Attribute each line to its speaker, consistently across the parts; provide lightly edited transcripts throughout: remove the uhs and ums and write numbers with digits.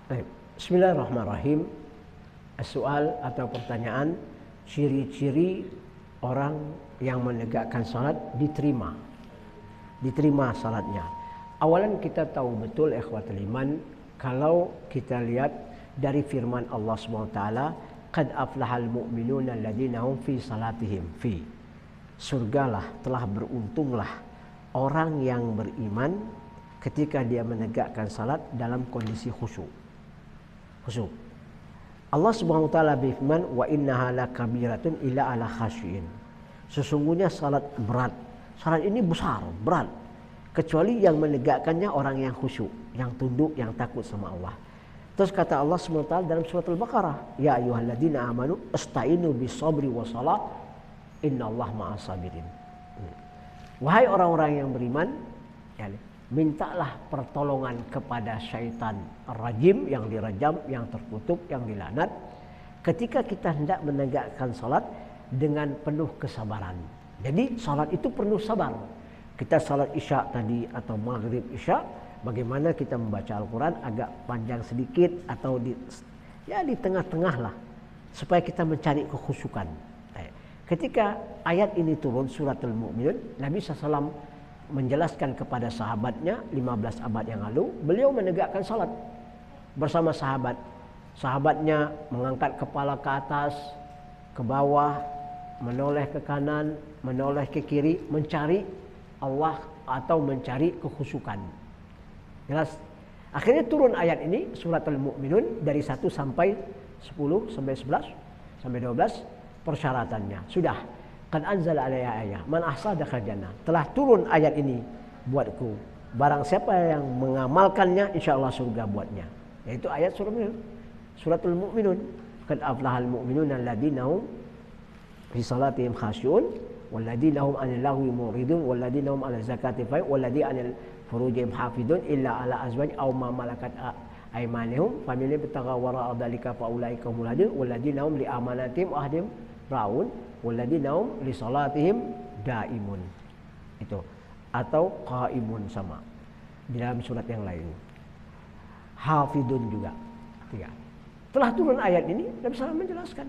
Speaker 1: Baik. Bismillahirrahmanirrahim. Soal atau pertanyaan, ciri-ciri orang yang menegakkan salat diterima salatnya. Awalan kita tahu betul ikhwatul iman, kalau kita lihat dari firman Allah SWT, qad aflahal mu'minuna alladzina hum fi salatihim fi. Surgalah, telah beruntunglah orang yang beriman ketika dia menegakkan salat dalam kondisi khusyuk. Allah Subhanahu wa taala berfirman, wa innaha lakabiratun illa ala khasyin. Sesungguhnya salat berat. Salat ini besar, berat. Kecuali yang menegakkannya orang yang khusyuk, yang tunduk, yang takut sama Allah. Terus kata Allah Subhanahu wa taala dalam surat Al-Baqarah, ya ayyuhalladzina amanu astainu bis-sabri was-shalah innallaha ma'as sabirin. Wahai orang-orang yang beriman, mintalah pertolongan kepada syaitan rajim, yang dirajam, yang terkutuk, yang dilaknat, ketika kita hendak menegakkan salat dengan penuh kesabaran. Jadi salat itu penuh sabar. Kita salat isya tadi atau maghrib isya, bagaimana kita membaca Al-Quran agak panjang sedikit atau di tengah-tengah lah, supaya kita mencari kekhusyukan. Ketika ayat ini turun, surat Al-Mu'minun, Nabi SAW menjelaskan kepada sahabatnya 15 abad yang lalu, beliau menegakkan salat bersama sahabat. Sahabatnya mengangkat kepala ke atas, ke bawah, menoleh ke kanan, menoleh ke kiri, mencari Allah atau mencari kekhusyukan. Jelas? Akhirnya turun ayat ini, surat Al-Mu'minun, dari 1 sampai 10 sampai 11 sampai 12 persyaratannya. Sudah. Qad anzala alayya ayah man ahsa dakhal jannah. Telah turun ayat ini buatku. Barang siapa yang mengamalkannya, insyaallah surga buatnya. Yaitu ayat suratul Mu'minun. Qad aflahal mu'minuna alladzina hum fi salatihim khasyun walladzina hum 'anil lahwi muridun walladzina hum 'ala zakati fa'ilun walladzina 'anil furujihim hafidun illa 'ala azwaj aw ma malakat aymanihum faman ibtagha wara'a dzalika fa ulaika humul hadun walladzina hum li amanatihim wa ahdihim raun walladzina hum li salatihim daimun. Itu atau qaimun sama di dalam surat yang lain. Hafidun juga. Tiga. Telah turun ayat ini, Nabi SAW menjelaskan.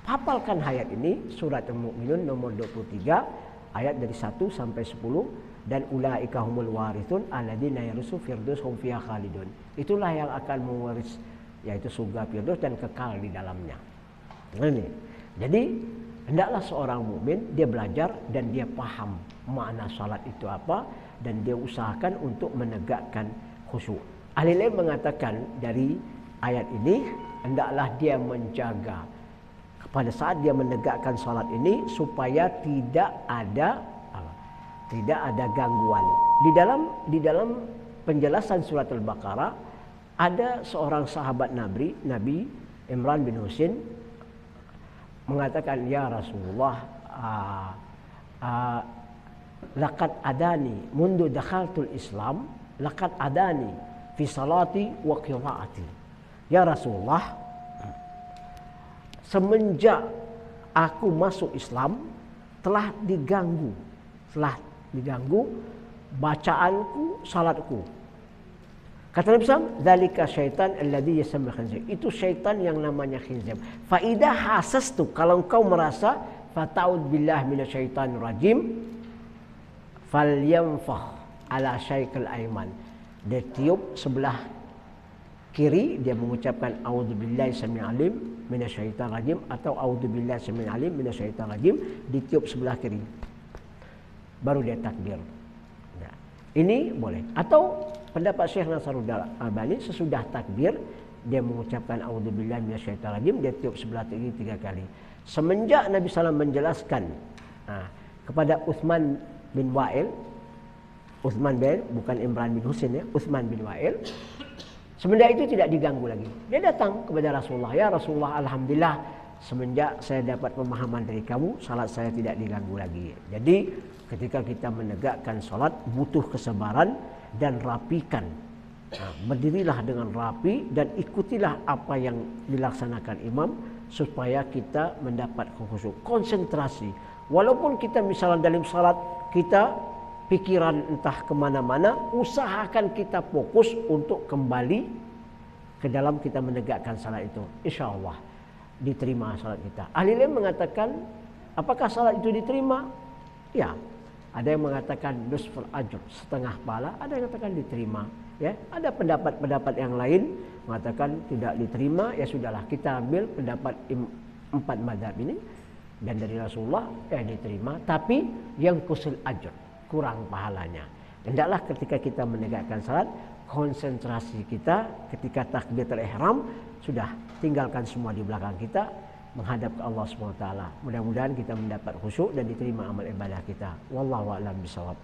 Speaker 1: Hafalkan ayat ini, surat Al-Mu'minun nomor 23 ayat dari 1 sampai 10, dan ulaika humul warithun alladzina yarusu firdaus hum fiha khalidun. Itulah yang akan mewaris, yaitu surga firdaus dan kekal di dalamnya. Ini. Jadi hendaklah seorang mukmin dia belajar dan dia paham makna salat itu apa, dan dia usahakan untuk menegakkan khusyuk. Ahli ilmu mengatakan dari ayat ini hendaklah dia menjaga pada saat dia menegakkan salat ini supaya tidak ada gangguan. Di dalam penjelasan surat Al-Baqarah ada seorang sahabat Nabi Imran bin Husain mengatakan, ya Rasulullah, laqad adani mundu dakhaltul Islam laqad adani fi salati wa qiraati. Ya Rasulullah, semenjak aku masuk Islam telah diganggu bacaanku, salatku. Kata Nabi SAW, dzalika syaitan alladzi yasamma khinzir. Itu syaitan yang namanya khinzir. Fa idza hasastu, kalau engkau merasa, fata'ud billah minasyaitonir rajim, falyanfah ala syaikal aiman. Dia tiup sebelah kiri, dia mengucapkan a'udzubillahi samii'il alim minasyaitonir rajim, atau a'udzubillahi samii'il alim minasyaitonir rajim, ditiup sebelah kiri. Baru dia takbir. Nah, ini boleh. Atau pendapat Syekh Nasruddin Albani, sesudah takbir dia mengucapkan a'udzubillahi minasyaitonir rajim, dia tiup sebelah kiri 3 kali. Semenjak Nabi SAW menjelaskan kepada Utsman bin Wa'il, bukan Imran bin Husain ya, Utsman bin Wa'il, semenjak itu tidak diganggu lagi. Dia datang kepada Rasulullah, ya Rasulullah, alhamdulillah semenjak saya dapat pemahaman dari kamu, salat saya tidak diganggu lagi. Jadi ketika kita menegakkan salat butuh kesabaran dan rapikan. Berdirilah dengan rapi dan ikutilah apa yang dilaksanakan imam supaya kita mendapat khusyuk, konsentrasi. Walaupun kita misalnya dalam salat kita pikiran entah kemana-mana, usahakan kita fokus untuk kembali ke ke dalam kita menegakkan salat itu, insya Allah diterima salat kita. Ahli ilmu mengatakan, apakah salat itu diterima? Ya, ada yang mengatakan nusful ajr, setengah pahala, ada yang mengatakan diterima. Ya, ada pendapat-pendapat yang lain mengatakan tidak diterima. Ya sudahlah, kita ambil pendapat 4 mazhab ini dan dari Rasulullah ya diterima, tapi yang kusul ajr, kurang pahalanya. Hendaklah ketika kita menegakkan salat, konsentrasi kita ketika takbiratul ihram sudah tinggalkan semua di belakang kita, menghadap ke Allah SWT. Mudah-mudahan kita mendapat khusyuk dan diterima amal ibadah kita. Wallahu a'lam bishawab.